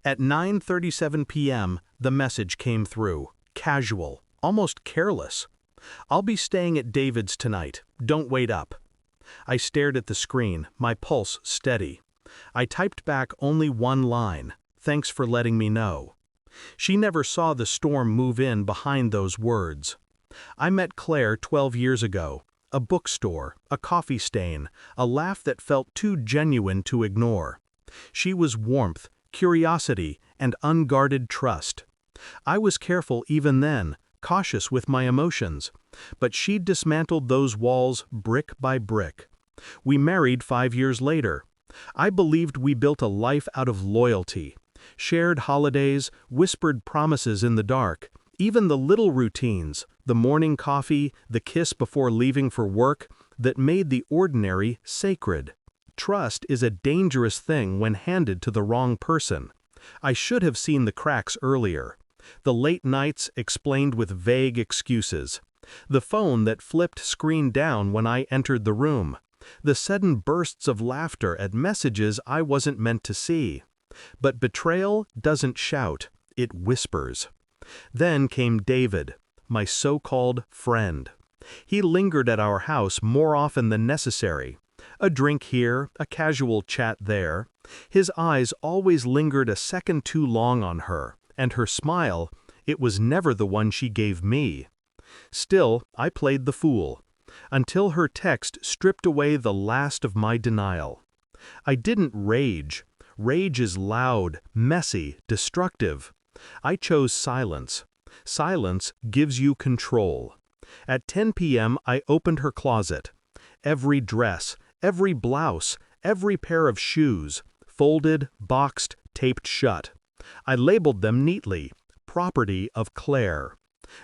At 9:37 p.m., the message came through, casual, almost careless. "I'll be staying at David's tonight. Don't wait up." I stared at the screen, my pulse steady. I typed back only one line, "Thanks for letting me know." She never saw the storm move in behind those words. I met Claire 12 years ago. A bookstore, a coffee stain, a laugh that felt too genuine to ignore. She was warmth, curiosity, and unguarded trust. I was careful even then, cautious with my emotions, but she dismantled those walls brick by brick. We married 5 years later. I believed we built a life out of loyalty. Shared holidays, whispered promises in the dark, even the little routines, the morning coffee, the kiss before leaving for work, that made the ordinary sacred. Trust is a dangerous thing when handed to the wrong person. I should have seen the cracks earlier. The late nights explained with vague excuses. The phone that flipped screen down when I entered the room. The sudden bursts of laughter at messages I wasn't meant to see. But betrayal doesn't shout, it whispers. Then came David, my so-called friend. He lingered at our house more often than necessary. A drink here, a casual chat there. His eyes always lingered a second too long on her, and her smile, it was never the one she gave me. Still, I played the fool, until her text stripped away the last of my denial. I didn't rage. Rage is loud, messy, destructive. I chose silence. Silence gives you control. At 10 p.m. I opened her closet. Every dress, every blouse, every pair of shoes, folded, boxed, taped shut. I labeled them neatly, "Property of Claire."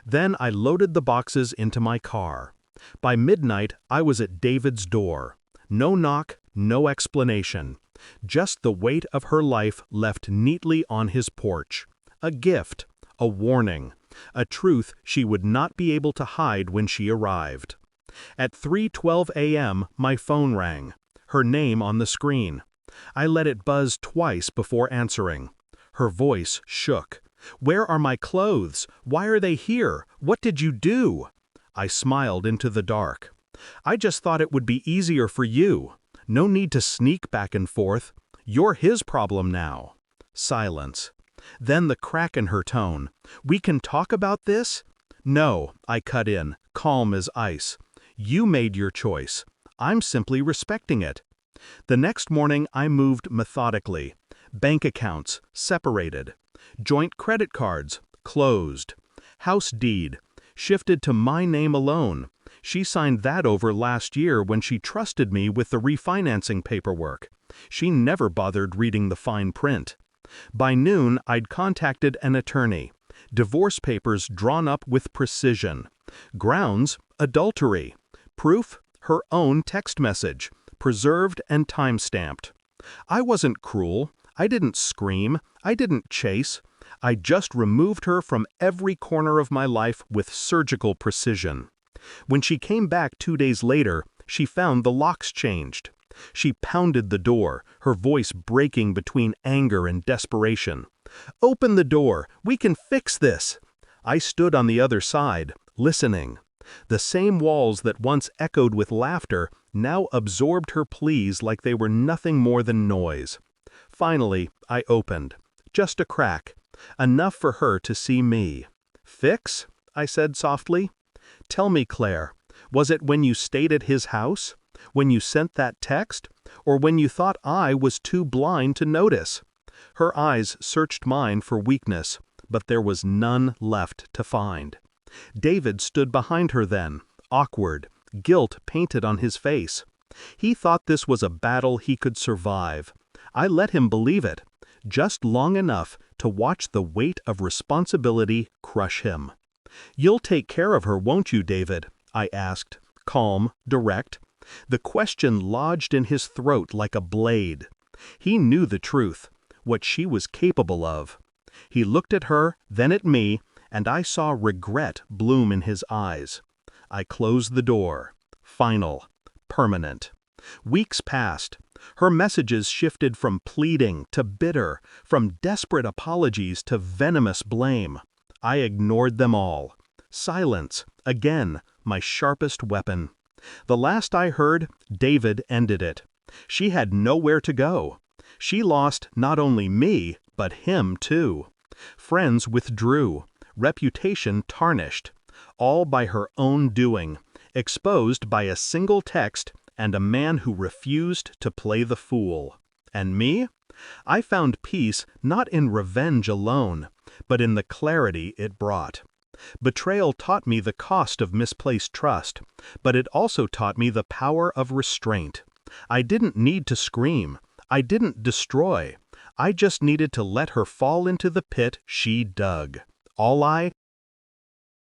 Then I loaded the boxes into my car. By midnight, I was at David's door. No knock, no explanation. Just the weight of her life left neatly on his porch. A gift, a warning, a truth she would not be able to hide when she arrived. At 3:12 a.m., my phone rang, her name on the screen. I let it buzz twice before answering. Her voice shook. "Where are my clothes? Why are they here? What did you do?" I smiled into the dark. "I just thought it would be easier for you. No need to sneak back and forth. You're his problem now." Silence. Then the crack in her tone. "We can talk about this?" "No," I cut in, calm as ice. "You made your choice. I'm simply respecting it." The next morning I moved methodically. Bank accounts, separated. Joint credit cards, closed. House deed, shifted to my name alone. She signed that over last year when she trusted me with the refinancing paperwork. She never bothered reading the fine print. By noon, I'd contacted an attorney. Divorce papers drawn up with precision. Grounds, adultery. Proof, her own text message, preserved and time-stamped. I wasn't cruel. I didn't scream. I didn't chase. I just removed her from every corner of my life with surgical precision. When she came back 2 days later, she found the locks changed. She pounded the door, her voice breaking between anger and desperation. "Open the door! We can fix this!" I stood on the other side, listening. The same walls that once echoed with laughter now absorbed her pleas like they were nothing more than noise. Finally, I opened. Just a crack. Enough for her to see me. "Fix?" I said softly. "Tell me, Claire, was it when you stayed at his house? When you sent that text? Or when you thought I was too blind to notice?" Her eyes searched mine for weakness, but there was none left to find. David stood behind her then, awkward, guilt painted on his face. He thought this was a battle he could survive. I let him believe it, just long enough to watch the weight of responsibility crush him. "You'll take care of her, won't you, David?" I asked, calm, direct. The question lodged in his throat like a blade. He knew the truth, what she was capable of. He looked at her, then at me, and I saw regret bloom in his eyes. I closed the door. Final. Permanent. Weeks passed. Her messages shifted from pleading to bitter, from desperate apologies to venomous blame. I ignored them all. Silence, again, my sharpest weapon. The last I heard, David ended it. She had nowhere to go. She lost not only me, but him too. Friends withdrew, reputation tarnished, all by her own doing, exposed by a single text and a man who refused to play the fool. And me? I found peace not in revenge alone, but in the clarity it brought. Betrayal taught me the cost of misplaced trust, but it also taught me the power of restraint. I didn't need to scream. I didn't destroy. I just needed to let her fall into the pit she dug. All I